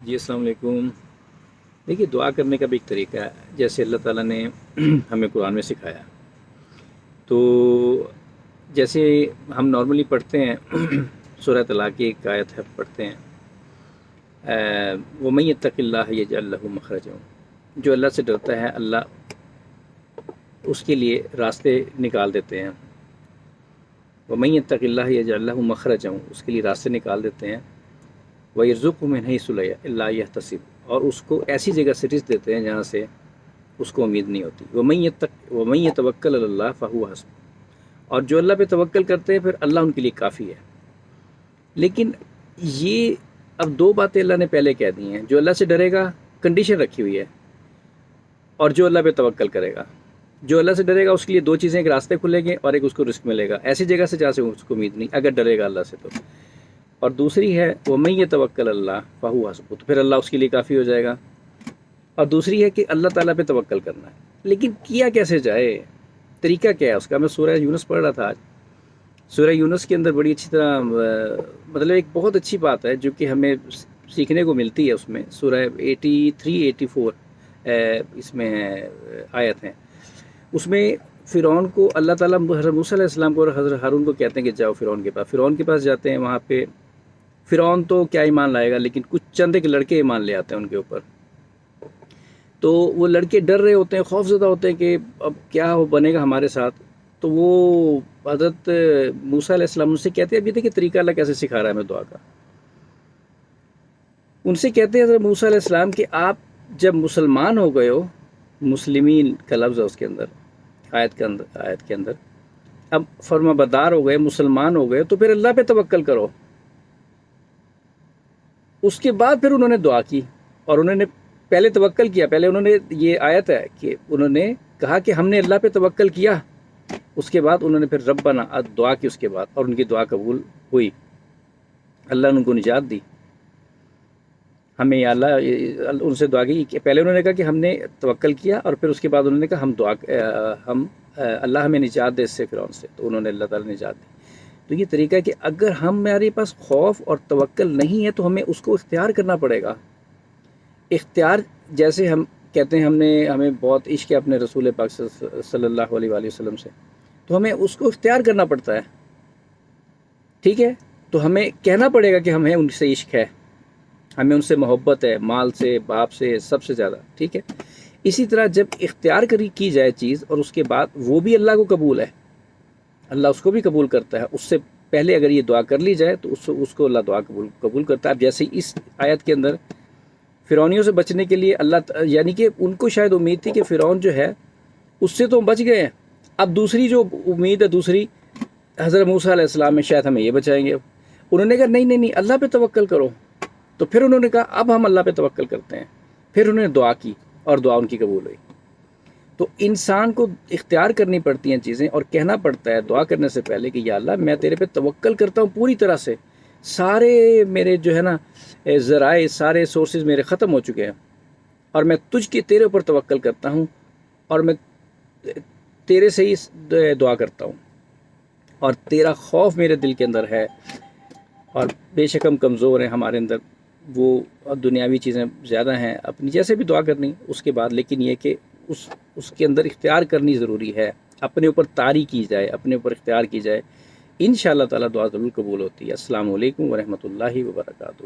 جی السلام علیکم۔ دیکھیے دعا کرنے کا بھی ایک طریقہ ہے، جیسے اللہ تعالیٰ نے ہمیں قرآن میں سکھایا۔ تو جیسے ہم نارملی پڑھتے ہیں سورہ طلاق کی ایک آیت ہے، پڑھتے ہیں وَمَن يَتَّقِ اللَّهَ يَجْعَل لَّهُ مَخْرَجًا، جو اللہ سے ڈرتا ہے اللہ اس کے لیے راستے نکال دیتے ہیں۔ وَمَن يَتَّقِ اللَّهَ يَجْعَل لَّهُ مَخْرَجًا، اس کے لیے راستے نکال دیتے ہیں۔ وَيَرْزُقْهُ مِنْ حَيْثُ لَا يَحْتَسِبُ، اور اس کو ایسی جگہ سے رزق دیتے ہیں جہاں سے اس کو امید نہیں ہوتی۔ وَمَن يَتَوَکَّلْ عَلَى اللَّهِ فَهُوَ حَسْبُهُ، اور جو اللہ پہ توکل کرتے ہیں پھر اللہ ان کے لیے کافی ہے۔ لیکن یہ اب دو باتیں اللہ نے پہلے کہہ دی ہیں، جو اللہ سے ڈرے گا کنڈیشن رکھی ہوئی ہے، اور جو اللہ پہ توکل کرے گا، جو اللہ سے ڈرے گا اس کے لیے دو چیزیں، ایک راستے کھلیں گے اور ایک اس کو رزق ملے گا ایسی جگہ سے جہاں سے اس کو امید نہیں، اگر ڈرے گا اللہ سے تو۔ اور دوسری ہے وَمَن يَتَوَکَّلْ عَلَى اللَّهِ فَهُوَ حَسْبُهُ، تو پھر اللہ اس کے لیے کافی ہو جائے گا۔ اور دوسری ہے کہ اللہ تعالیٰ پہ توکل کرنا ہے۔ لیکن کیا کیسے جائے، طریقہ کیا ہے اس کا؟ میں سورہ یونس پڑھ رہا تھا آج، سورہ یونس کے اندر بڑی اچھی طرح مطلب ایک بہت اچھی بات ہے جو کہ ہمیں سیکھنے کو ملتی ہے اس میں۔ سورہ 83 84 اس میں آیت ہیں، اس میں فرعون کو اللہ تعالیٰ حضرت موسیٰ علیہ السلام کو اور حضرت ہارون کو کہتے ہیں کہ جاؤ فرعون کے پاس۔ فرعون کے پاس جاتے ہیں، وہاں پہ فرعون تو کیا ایمان لائے گا، لیکن کچھ چند ایک لڑکے ایمان لے آتے ہیں ان کے اوپر۔ تو وہ لڑکے ڈر رہے ہوتے ہیں، خوف زدہ ہوتے ہیں کہ اب کیا ہو بنے گا ہمارے ساتھ۔ تو وہ حضرت موسیٰ علیہ السلام ان سے کہتے ہیں، ابھی دیکھیں طریقہ اللہ کیسے سکھا رہا ہے ہمیں دعا کا۔ ان سے کہتے ہیں حضرت موسیٰ علیہ السلام کہ آپ جب مسلمان ہو گئے ہو، مسلمین کا لفظ ہے اس کے اندر، آیت کے اندر اب فرما بردار ہو گئے، مسلمان ہو گئے، تو پھر اللہ پہ توکل کرو۔ اس کے بعد پھر انہوں نے دعا کی، اور انہوں نے پہلے توکل کیا، پہلے انہوں نے، یہ آیت ہے کہ انہوں نے کہا کہ ہم نے اللہ پہ توکل کیا، اس کے بعد انہوں نے پھر ربنا دعا کی اس کے بعد، اور ان کی دعا قبول ہوئی، اللہ نے ان کو نجات دی۔ ہمیں یا اللہ ان سے دعا کی کہ پہلے انہوں نے کہا کہ ہم نے توکل کیا، اور پھر اس کے بعد انہوں نے کہا ہم اللہ ہمیں نجات دے اس سے، فرعون سے، تو انہوں نے اللہ تعالیٰ نے نجات دی۔ تو یہ طریقہ ہے کہ اگر ہمارے پاس خوف اور توکل نہیں ہے تو ہمیں اس کو اختیار کرنا پڑے گا۔ اختیار جیسے ہم کہتے ہیں ہمیں بہت عشق ہے اپنے رسول پاک صلی اللہ علیہ وآلہ وسلم سے، تو ہمیں اس کو اختیار کرنا پڑتا ہے، ٹھیک ہے؟ تو ہمیں کہنا پڑے گا کہ ہمیں ان سے عشق ہے، ہمیں ان سے محبت ہے، مال سے، باپ سے، سب سے زیادہ، ٹھیک ہے؟ اسی طرح جب اختیار کی جائے چیز اور اس کے بعد وہ بھی اللہ کو قبول ہے، اللہ اس کو بھی قبول کرتا ہے، اس سے پہلے اگر یہ دعا کر لی جائے تو اس کو اللہ دعا قبول کرتا ہے۔ اب جیسے اس آیت کے اندر فرعونیوں سے بچنے کے لیے اللہ، یعنی کہ ان کو شاید امید تھی کہ فرعون جو ہے اس سے تو بچ گئے ہیں، اب دوسری جو امید ہے، دوسری حضرت موسیٰ علیہ السلام میں، شاید ہمیں یہ بچائیں گے۔ انہوں نے کہا نہیں اللہ پہ توکل کرو، تو پھر انہوں نے کہا اب ہم اللہ پہ توکل کرتے ہیں، پھر انہوں نے دعا کی اور دعا ان کی قبول ہوئی۔ تو انسان کو اختیار کرنی پڑتی ہیں چیزیں، اور کہنا پڑتا ہے دعا کرنے سے پہلے کہ یا اللہ میں تیرے پہ توکل کرتا ہوں پوری طرح سے، سارے میرے جو ہے نا ذرائع، سارے سورسز میرے ختم ہو چکے ہیں، اور میں تیرے اوپر توکل کرتا ہوں، اور میں تیرے سے ہی دعا کرتا ہوں، اور تیرا خوف میرے دل کے اندر ہے، اور بے شک ہم کمزور ہیں، ہمارے اندر وہ دنیاوی چیزیں زیادہ ہیں، اپنی جیسے بھی دعا کرنی اس کے بعد، لیکن یہ کہ اس کے اندر اختیار کرنی ضروری ہے، اپنے اوپر طاری کی جائے، اپنے اوپر اختیار کی جائے، انشاءاللہ تعالیٰ دعا ضرور قبول ہوتی ہے۔ السلام علیکم ورحمۃ اللہ وبرکاتہ۔